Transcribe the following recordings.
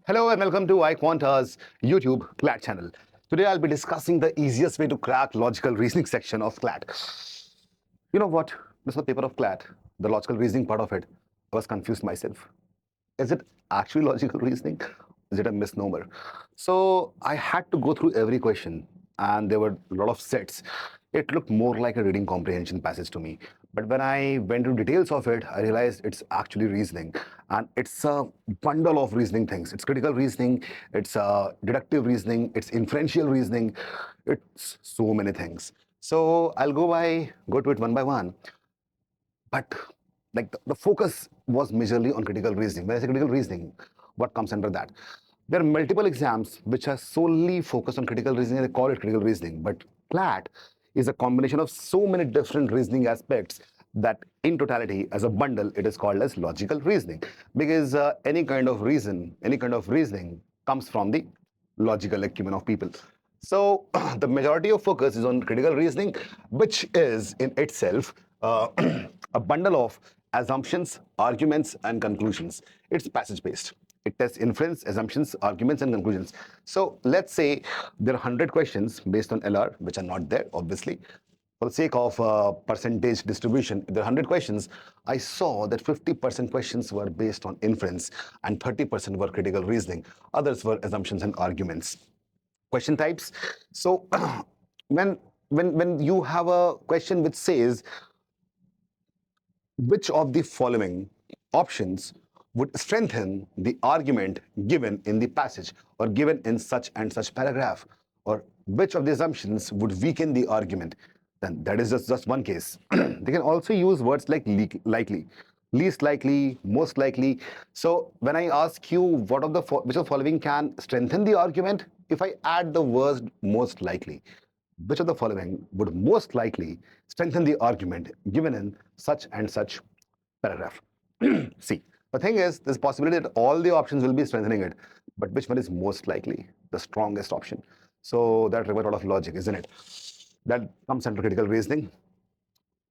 Hello and welcome to iQuanta's YouTube CLAT channel. Today I'll be discussing the easiest way to crack logical reasoning section of CLAT. You know what? This was the paper of CLAT, the logical reasoning part of it. I was confused myself. Is it actually logical reasoning? Is it a misnomer? So I had to go through every question, and there were a lot of sets. It looked more like a reading comprehension passage to me. But when I went into details of it, I realized it's actually reasoning. And it's a bundle of reasoning things. It's critical reasoning, it's deductive reasoning, it's inferential reasoning, it's so many things. So I'll go to it one by one. But like the focus was majorly on critical reasoning. When I say critical reasoning, what comes under that? There are multiple exams which are solely focused on critical reasoning. They call it critical reasoning. But CLAT is a combination of so many different reasoning aspects that in totality, as a bundle, it is called as logical reasoning. Because any kind of reasoning comes from the logical acumen of people. So the majority of focus is on critical reasoning, which is in itself a bundle of assumptions, arguments, and conclusions. It's passage based. It tests inference, assumptions, arguments, and conclusions. So let's say there are 100 questions based on LR, which are not there, obviously. For the sake of percentage distribution, if there are 100 questions, I saw that 50% questions were based on inference and 30% were critical reasoning. Others were assumptions and arguments. Question types. So when you have a question which says which of the following options would strengthen the argument given in the passage or given in such and such paragraph, or which of the assumptions would weaken the argument, then that is just one case. They can also use words like likely, least likely, most likely. So when I ask you which of the following can strengthen the argument, if I add the word most likely, which of the following would most likely strengthen the argument given in such and such paragraph? See, the thing is, there's possibility that all the options will be strengthening it, but which one is most likely, the strongest option? So that requires a lot of logic, isn't it? That comes under critical reasoning.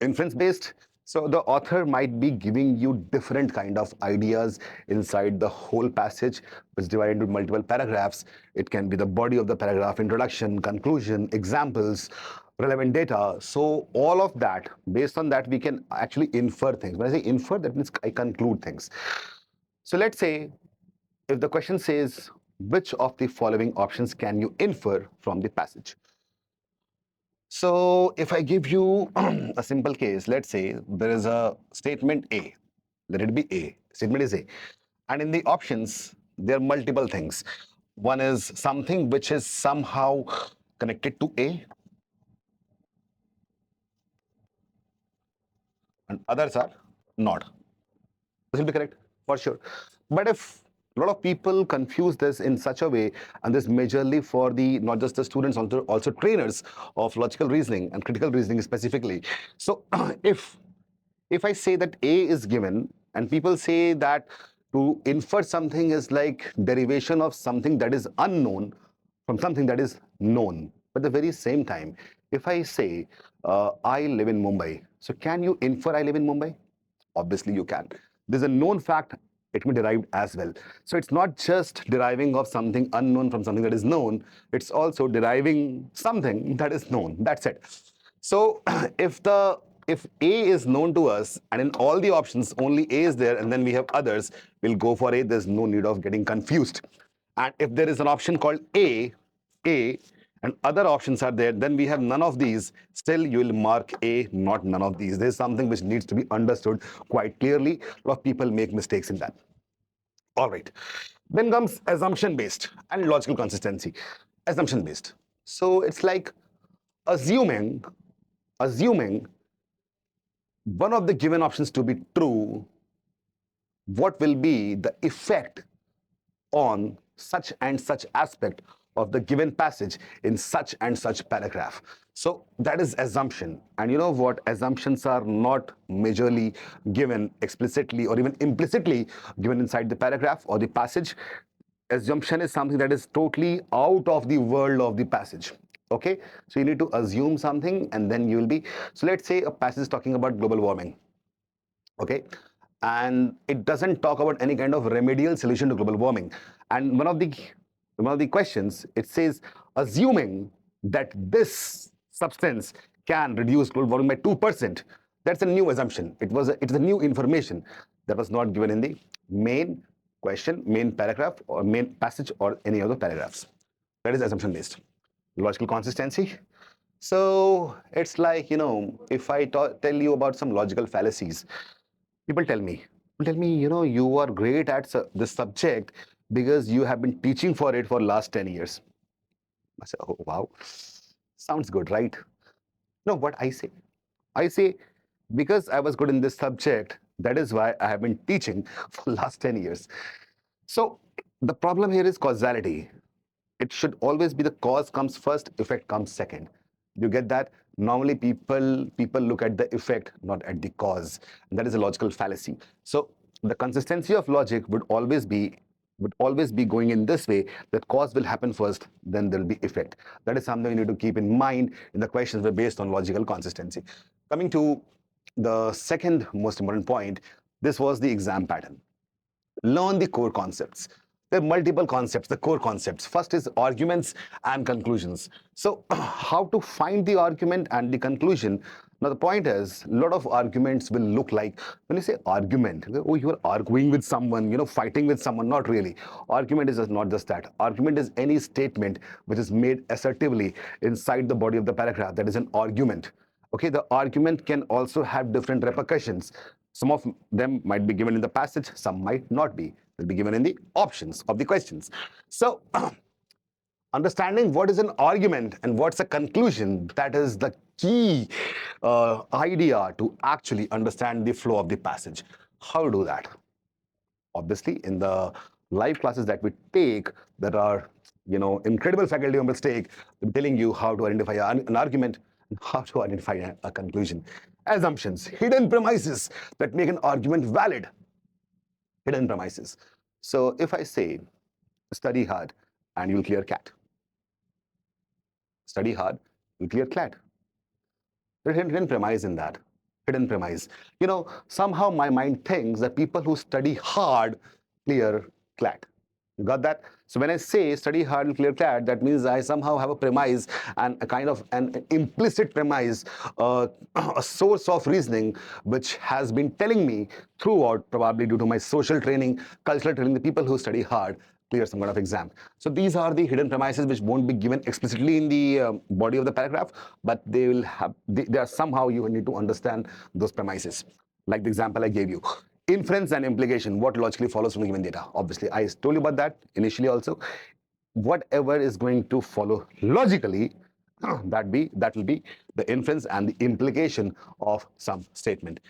Inference based. So the author might be giving you different kind of ideas inside the whole passage, which is divided into multiple paragraphs. It can be the body of the paragraph, introduction, conclusion, examples, relevant data. So all of that, based on that, we can actually infer things. When I say infer, that means I conclude things. So let's say if the question says, which of the following options can you infer from the passage? So if I give you a simple case, let's say there is a statement A, let it be A, statement is A. And in the options, there are multiple things. One is something which is somehow connected to A, and others are not. This will be correct for sure. But if a lot of people confuse this in such a way, and this majorly for the not just the students, also trainers of logical reasoning and critical reasoning specifically. So if I say that A is given, and people say that to infer something is like derivation of something that is unknown from something that is known. But at the very same time, if I say I live in Mumbai, so can you infer I live in Mumbai? Obviously, you can. There's a known fact, it can be derived as well. So it's not just deriving of something unknown from something that is known, it's also deriving something that is known. That's it. So if A is known to us and in all the options only A is there and then we have others, we'll go for A. There's no need of getting confused. And if there is an option called A, and other options are there, then we have none of these. Still, you will mark A, not none of these. There's something which needs to be understood quite clearly. A lot of people make mistakes in that. All right. Then comes assumption based and logical consistency. Assumption based. So it's like assuming one of the given options to be true, what will be the effect on such and such aspect of the given passage in such and such paragraph. So that is assumption. And you know what? Assumptions are not majorly given explicitly or even implicitly given inside the paragraph or the passage. Assumption is something that is totally out of the world of the passage. Okay, so you need to assume something and then you will be. So let's say a passage is talking about global warming. Okay, and it doesn't talk about any kind of remedial solution to global warming. And one of the questions, it says, assuming that this substance can reduce global warming by 2%. That's a new assumption. It's a new information that was not given in the main question, main paragraph, or main passage, or any other paragraphs. That is assumption based. Logical consistency. So it's like, if I tell you about some logical fallacies, people tell me, you are great at this subject because you have been teaching for it for last 10 years. I say, oh, wow, sounds good, right? No, what I say, because I was good in this subject, that is why I have been teaching for last 10 years. So the problem here is causality. It should always be the cause comes first, effect comes second. You get that? Normally people look at the effect, not at the cause. And that is a logical fallacy. So the consistency of logic would always be going in this way, that cause will happen first, then there will be effect. That is something you need to keep in mind in the questions were based on logical consistency. Coming to the second most important point, this was the exam pattern. Learn the core concepts. There are multiple concepts, the core concepts. First is arguments and conclusions. So, how to find the argument and the conclusion? Now, the point is, a lot of arguments will look like, when you say argument, oh, you are arguing with someone, fighting with someone. Not really. Argument is just not just that. Argument is any statement which is made assertively inside the body of the paragraph. That is an argument. Okay, the argument can also have different repercussions. Some of them might be given in the passage, some might not be. They'll be given in the options of the questions. So, understanding what is an argument and what's a conclusion, that is the key idea to actually understand the flow of the passage. How to do that? Obviously, in the live classes that we take, there are incredible faculty members telling you how to identify an argument and how to identify a conclusion. Assumptions, hidden premises that make an argument valid. Hidden premises. So if I say, study hard and you'll clear CAT. Study hard, you'll clear CLAT. There's a hidden premise in that. Hidden premise. Somehow my mind thinks that people who study hard clear CLAT. You got that? So when I say study hard and clear CLAT, that means I somehow have a premise and a kind of an implicit premise, a source of reasoning which has been telling me throughout, probably due to my social training, cultural training, the people who study hard clear some kind of exam. So these are the hidden premises which won't be given explicitly in the body of the paragraph, but they are somehow you need to understand those premises. Like the example I gave you. Inference and implication, what logically follows from the given data. Obviously, I told you about that initially also. Whatever is going to follow logically, that will be the inference and the implication of some statement.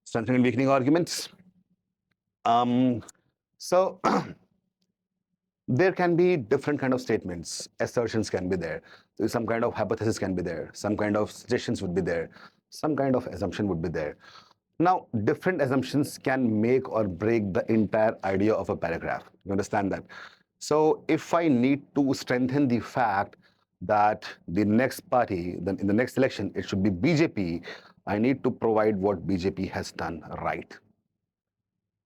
Strengthening and weakening arguments. So there can be different kind of statements. Assertions can be there. Some kind of hypothesis can be there. Some kind of suggestions would be there. Some kind of assumption would be there. Now, different assumptions can make or break the entire idea of a paragraph. You understand that? So if I need to strengthen the fact that the next party, then in the next election, it should be BJP, I need to provide what BJP has done right.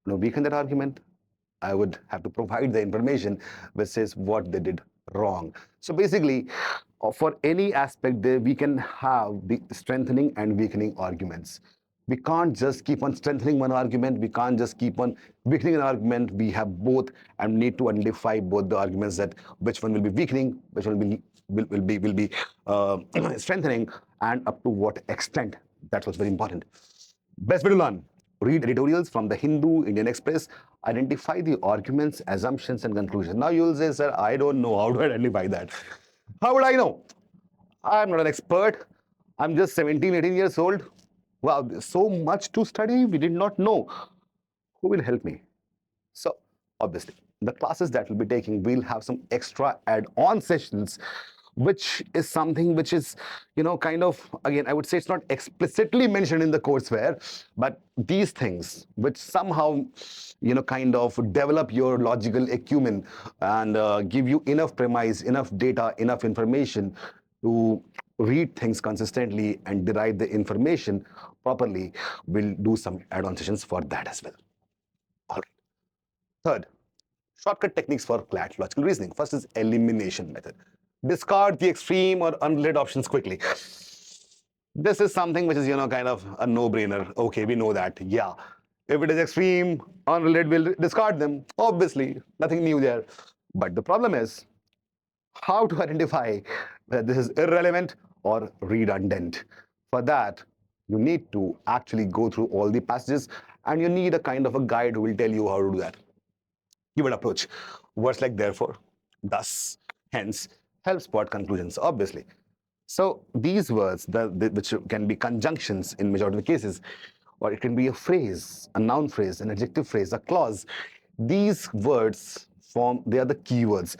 Now, weaken that argument, I would have to provide the information which says what they did wrong. So basically, for any aspect there, we can have the strengthening and weakening arguments. We can't just keep on strengthening one argument. We can't just keep on weakening an argument. We have both and need to identify both the arguments, that which one will be weakening, which one will be strengthening, and up to what extent. That's what's very important. Best way to learn. Read editorials from the Hindu, Indian Express, identify the arguments, assumptions, and conclusions. Now you'll say, sir, I don't know how to identify that. How would I know? I'm not an expert. I'm just 17, 18 years old. Wow, there's so much to study. We did not know. Who will help me? So, obviously, the classes that we'll be taking, we'll have some extra add-on sessions, which is something which is, kind of, again, I would say it's not explicitly mentioned in the courseware, but these things, which somehow, kind of develop your logical acumen and give you enough premise, enough data, enough information to read things consistently and derive the information properly. We'll do some add-on sessions for that as well. All right. Third, shortcut techniques for CLAT logical reasoning. First is elimination method. Discard the extreme or unrelated options quickly. This is something which is, kind of a no-brainer. Okay, we know that. Yeah. If it is extreme, unrelated, we'll discard them. Obviously, nothing new there. But the problem is how to identify whether this is irrelevant or redundant. For that, you need to actually go through all the passages and you need a kind of a guide who will tell you how to do that. Keyword approach. Words like therefore, thus, hence, help spot conclusions, obviously. So these words, which can be conjunctions in majority of the cases, or it can be a phrase, a noun phrase, an adjective phrase, a clause. These words they are the keywords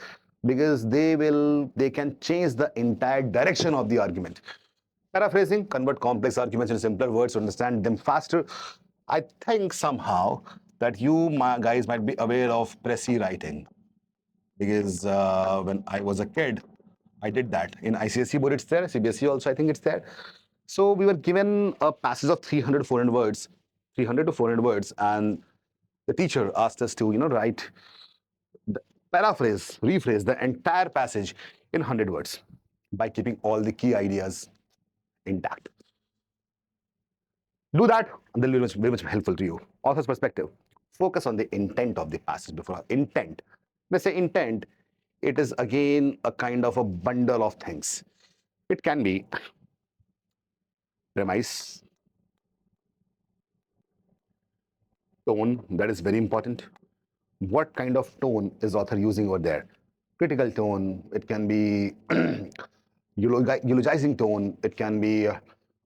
because they can change the entire direction of the argument. Paraphrasing, convert complex arguments into simpler words to understand them faster. I think somehow that you guys might be aware of Pressy writing because when I was a kid, I did that. In ICSE board, it's there. CBSE also, I think it's there. So we were given a passage of 300 to 400 words, 300 to 400 words, and the teacher asked us to, write, paraphrase, rephrase the entire passage in 100 words by keeping all the key ideas intact. Do that, and they'll be very much helpful to you. Author's perspective. Focus on the intent of the passage before intent. Let's say intent, it is again a kind of a bundle of things. It can be premise, tone, that is very important. What kind of tone is author using over there? Critical tone, it can be eulogizing tone, it can be a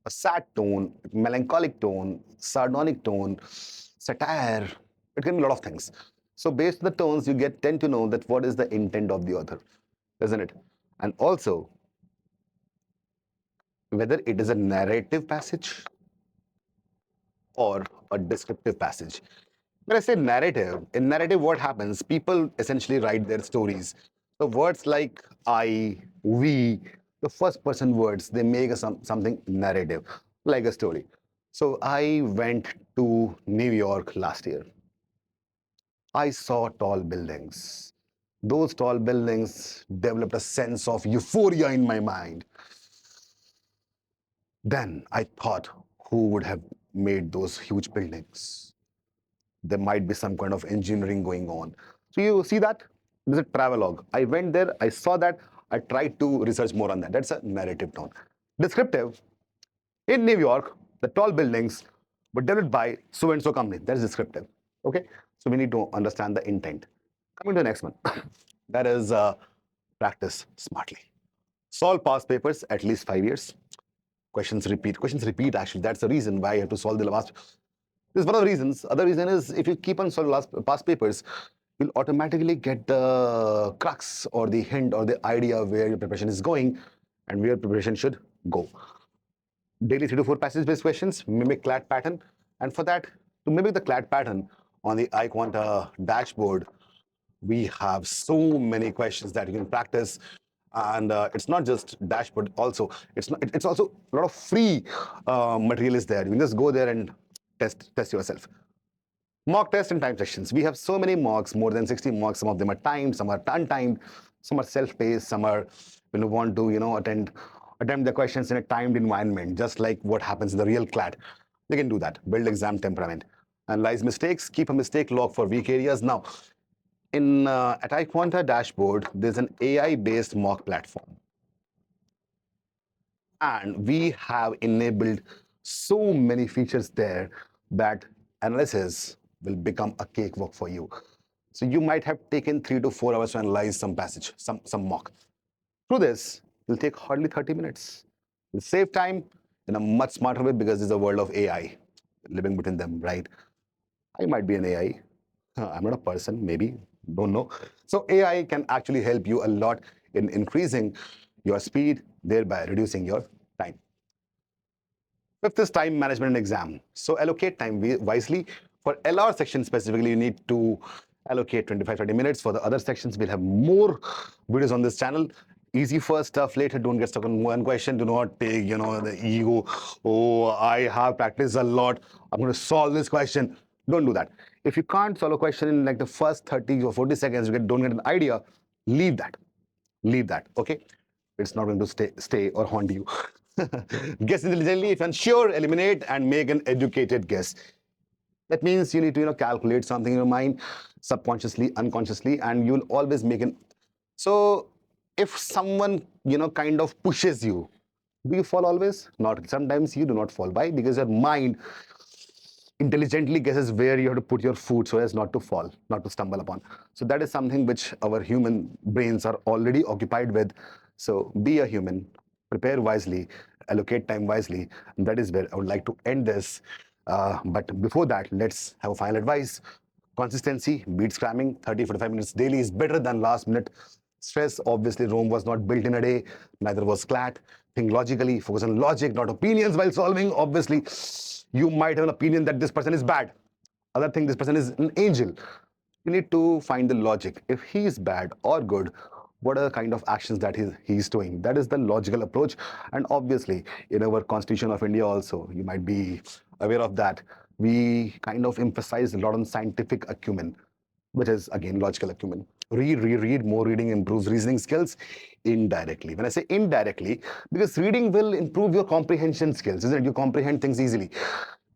sad tone, melancholic tone, sardonic tone, satire, it can be a lot of things. So based on the tones, you tend to know that what is the intent of the author, isn't it? And also, whether it is a narrative passage or a descriptive passage. When I say narrative, in narrative, what happens? People essentially write their stories. So words like I, we, the first person words, they make something narrative, like a story. So I went to New York last year. I saw tall buildings. Those tall buildings developed a sense of euphoria in my mind. Then I thought, who would have made those huge buildings? There might be some kind of engineering going on. So you see that? There's a travelogue. I went there, I saw that, I tried to research more on that. That's a narrative tone. Descriptive, in New York, the tall buildings were developed by so and so company. That is descriptive. Okay? So we need to understand the intent. Coming to the next one. That is practice smartly. Solve past papers at least 5 years. Questions repeat. Questions repeat, actually. That's the reason why you have to solve the last. This is one of the reasons. Other reason is if you keep on solving past papers, you'll automatically get the crux or the hint or the idea of where your preparation is going and where preparation should go. Daily 3 to 4 passage-based questions, mimic CLAT pattern. And for that, to mimic the CLAT pattern on the iQuanta dashboard, we have so many questions that you can practice. And it's not just dashboard also. It's also a lot of free material is there. You can just go there and test yourself. Mock test and time sections. We have so many mocks, more than 60 mocks. Some of them are timed, some are untimed, some are self-paced, some are when you want to, attempt the questions in a timed environment, just like what happens in the real CLAT. They can do that. Build exam temperament. Analyze mistakes, keep a mistake log for weak areas. Now, at iQuanta dashboard, there's an AI-based mock platform. And we have enabled so many features there that analysis will become a cakewalk for you. So you might have taken 3 to 4 hours to analyze some passage, some mock. Through this, it'll take hardly 30 minutes. It'll save time in a much smarter way because there's a world of AI living between them, right? I might be an AI. I'm not a person, maybe, don't know. So AI can actually help you a lot in increasing your speed, thereby reducing your time. Fifth is time management exam. So allocate time wisely. For LR section specifically, you need to allocate 25-30 minutes. For the other sections, we'll have more videos on this channel. Easy first, stuff later. Don't get stuck on one question. Do not take, the ego. Oh, I have practiced a lot. I'm going to solve this question. Don't do that. If you can't solve a question in like the first 30 or 40 seconds, don't get an idea, leave that. Leave that. Okay? It's not going to stay or haunt you. Guess intelligently. If unsure, eliminate and make an educated guess. That means you need to calculate something in your mind, subconsciously, unconsciously, and you'll always make an. So if someone kind of pushes you, do you fall always? Not. Sometimes you do not fall. Why? Because your mind intelligently guesses where you have to put your foot so as not to fall, not to stumble upon. So that is something which our human brains are already occupied with. So be a human, prepare wisely, allocate time wisely. And that is where I would like to end this. But before that, let's have a final advice. Consistency beats cramming. 30-45 minutes daily is better than last minute stress. Obviously, Rome was not built in a day, neither was CLAT. Think logically, focus on logic, not opinions while solving. Obviously, you might have an opinion that this person is bad. Other thing, this person is an angel. You need to find the logic. If he is bad or good, what are the kind of actions that he's doing? That is the logical approach. And obviously, in our Constitution of India also, you might be aware of that, we kind of emphasize a lot on scientific acumen, which is again logical acumen. Read. More reading improves reasoning skills indirectly. When I say indirectly, because reading will improve your comprehension skills, isn't it? You comprehend things easily.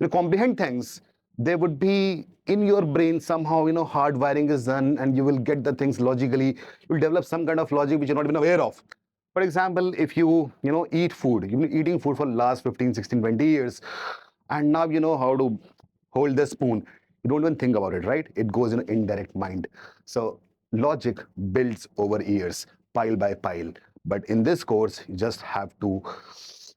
You comprehend things, they would be in your brain somehow, hard wiring is done, and you will get the things logically. You'll develop some kind of logic which you're not even aware of. For example, if eat food, you've been eating food for the last 15, 16, 20 years, and now you know how to hold the spoon. You don't even think about it, right? It goes in an indirect mind. So logic builds over years, pile by pile. But in this course, you just have to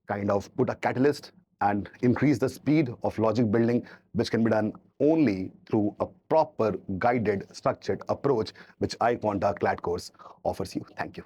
kind of put a catalyst and increase the speed of logic building, which can be done only through a proper guided structured approach, which iQuanta CLAT course offers you. Thank you.